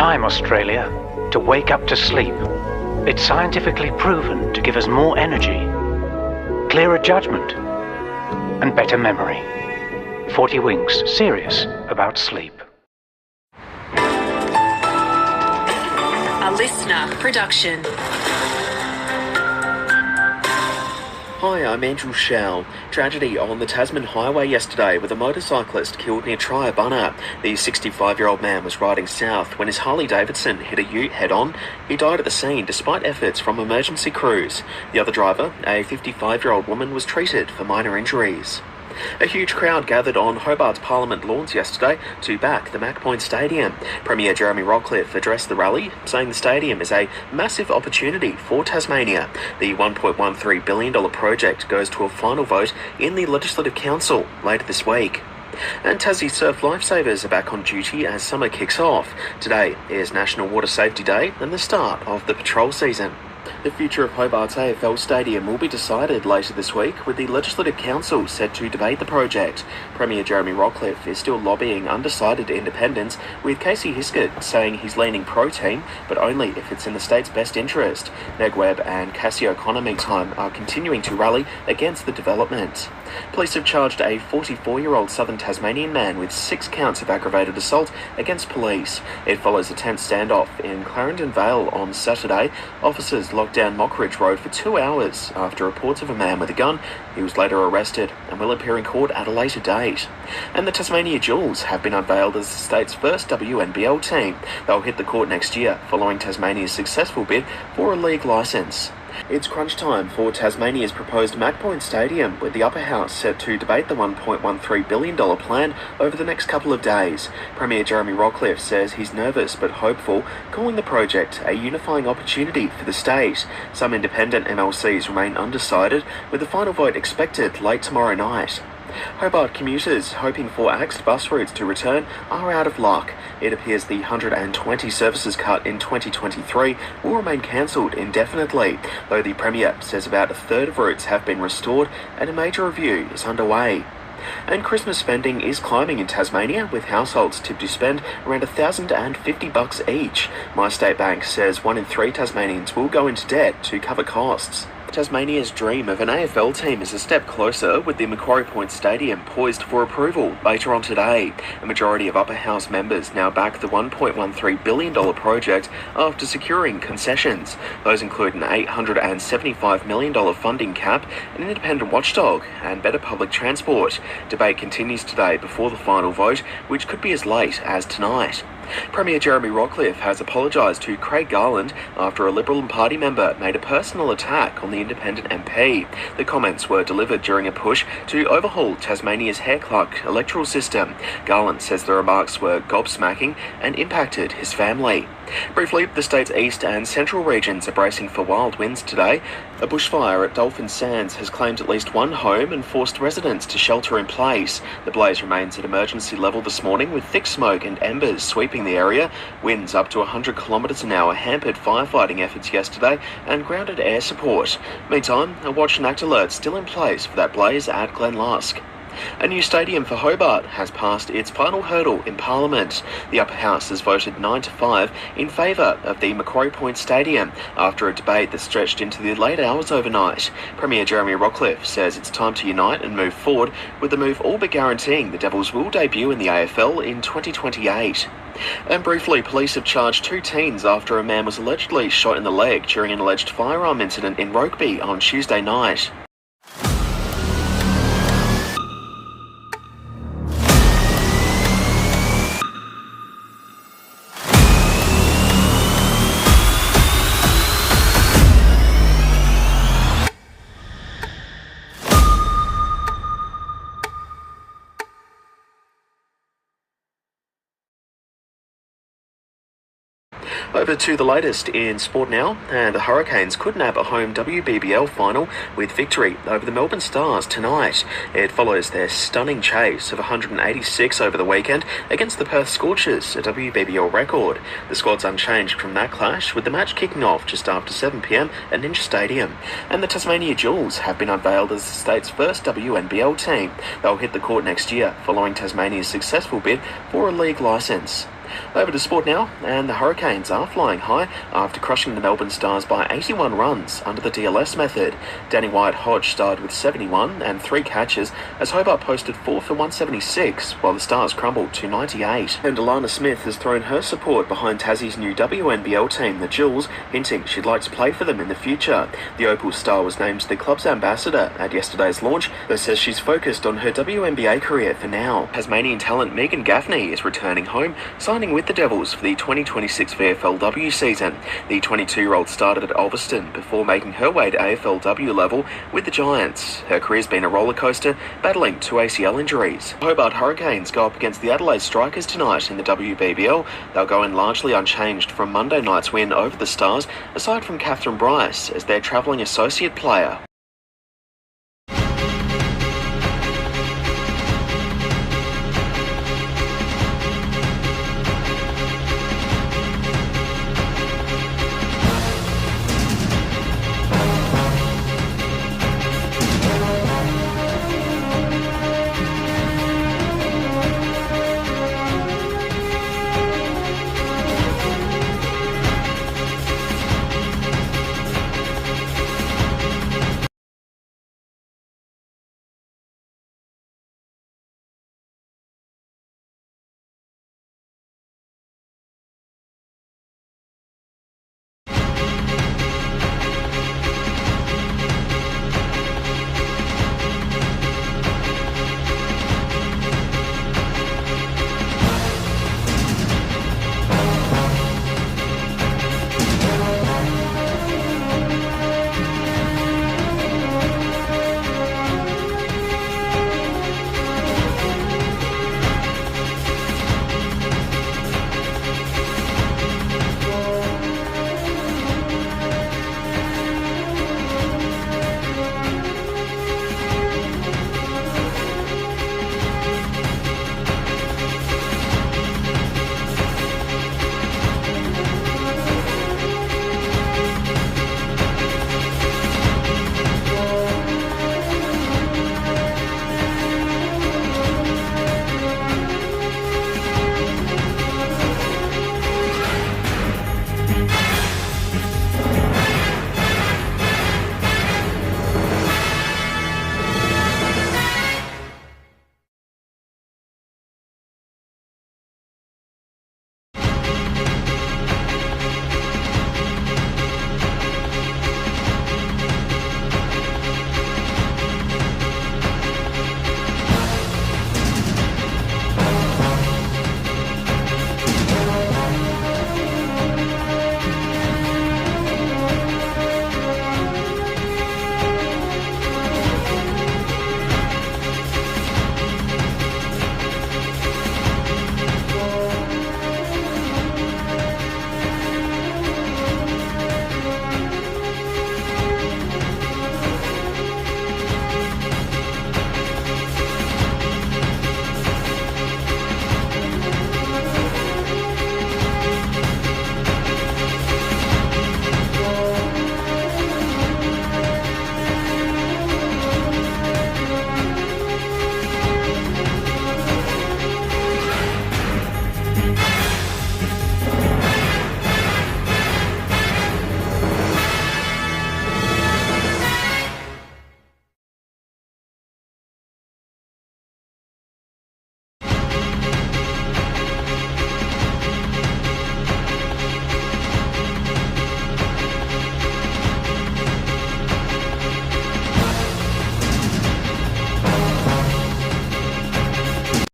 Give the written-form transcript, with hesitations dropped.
time, Australia, to wake up to sleep. It's scientifically proven to give us more energy, clearer judgment, and better memory. 40 Winks, serious about sleep. A LISTNR production. Hi, I'm Andrew Shell. Tragedy on the Tasman highway yesterday with a motorcyclist killed near Triabunna. The 65-year-old man was riding south when his Harley-Davidson hit a ute head-on. He died at the scene despite efforts from emergency crews. The other driver, a 55-year-old woman, was treated for minor injuries. A huge crowd gathered on Hobart's Parliament lawns yesterday to back the Mac Point Stadium. Premier Jeremy Rockliff addressed the rally, saying the stadium is a massive opportunity for Tasmania. The $1.13 billion project goes to a final vote in the Legislative Council later this week. And Tassie surf lifesavers are back on duty as summer kicks off. Today is National Water Safety Day and the start of the patrol season. The future of Hobart's AFL Stadium will be decided later this week, with the Legislative Council set to debate the project. Premier Jeremy Rockliff is still lobbying undecided independents, with Casey Hiskett saying he's leaning pro-team, but only if it's in the state's best interest. Meg Webb and Cassie O'Connor, meantime, are continuing to rally against the development. Police have charged a 44-year-old southern Tasmanian man with 6 counts of aggravated assault against police. It follows a tense standoff in Clarendon Vale on Saturday. Officers locked down Mockridge Road for 2 hours after reports of a man with a gun. He was later arrested and will appear in court at a later date. And the Tasmania Jewels have been unveiled as the state's first WNBL team. They'll hit the court next year following Tasmania's successful bid for a league licence. It's crunch time for Tasmania's proposed Mac Point Stadium, with the upper house set to debate the $1.13 billion plan over the next couple of days. Premier Jeremy Rockliff says he's nervous but hopeful, calling the project a unifying opportunity for the state. Some independent MLCs remain undecided, with the final vote expected late tomorrow night. Hobart commuters hoping for axed bus routes to return are out of luck. It appears the 120 services cut in 2023 will remain cancelled indefinitely, though the Premier says about a third of routes have been restored and a major review is underway. And Christmas spending is climbing in Tasmania, with households tipped to spend around $1,050 each. My State Bank says 1 in 3 Tasmanians will go into debt to cover costs. Tasmania's dream of an AFL team is a step closer, with the Macquarie Point Stadium poised for approval later on today. A majority of upper house members now back the $1.13 billion project after securing concessions. Those include an $875 million funding cap, an independent watchdog, and better public transport. Debate continues today before the final vote, which could be as late as tonight. Premier Jeremy Rockliff has apologised to Craig Garland after a Liberal Party member made a personal attack on the independent MP. The comments were delivered during a push to overhaul Tasmania's hair clerk electoral system. Garland says the remarks were gobsmacking and impacted his family. Briefly, the state's east and central regions are bracing for wild winds today. A bushfire at Dolphin Sands has claimed at least one home and forced residents to shelter in place. The blaze remains at emergency level this morning, with thick smoke and embers sweeping the area. Winds up to 100 kilometres an hour hampered firefighting efforts yesterday and grounded air support. Meantime, a watch and act alert still in place for that blaze at Glen Lusk. A new stadium for Hobart has passed its final hurdle in Parliament. The upper house has voted 9-5 in favour of the Macquarie Point Stadium after a debate that stretched into the late hours overnight. Premier Jeremy Rockliff says it's time to unite and move forward, with the move all but guaranteeing the Devils will debut in the AFL in 2028. And briefly, police have charged 2 teens after a man was allegedly shot in the leg during an alleged firearm incident in Rokeby on Tuesday night. Over to the latest in sport now, and the Hurricanes could nab a home WBBL final with victory over the Melbourne Stars tonight. It follows their stunning chase of 186 over the weekend against the Perth Scorchers, a WBBL record. The squad's unchanged from that clash, with the match kicking off just after 7 p.m. at Ninja Stadium. And the Tasmania Jewels have been unveiled as the state's first WNBL team. They'll hit the court next year following Tasmania's successful bid for a league licence. Over to sport now, and the Hurricanes are flying high after crushing the Melbourne Stars by 81 runs under the DLS method. Danny Wyatt-Hodge started with 71 and 3 catches as Hobart posted 4 for 176, while the Stars crumbled to 98. And Alana Smith has thrown her support behind Tassie's new WNBL team, the Jewels, hinting she'd like to play for them in the future. The Opal star was named the club's ambassador at yesterday's launch, but says she's focused on her WNBA career for now. Tasmanian talent Megan Gaffney is returning home, signing with the Devils for the 2026 VFLW season. The 22-year-old started at Ulverston before making her way to AFLW level with the Giants. Her career's been a roller coaster, battling 2 ACL injuries. Hobart Hurricanes go up against the Adelaide Strikers tonight in the WBBL. They'll go in largely unchanged from Monday night's win over the Stars, aside from Catherine Bryce as their travelling associate player.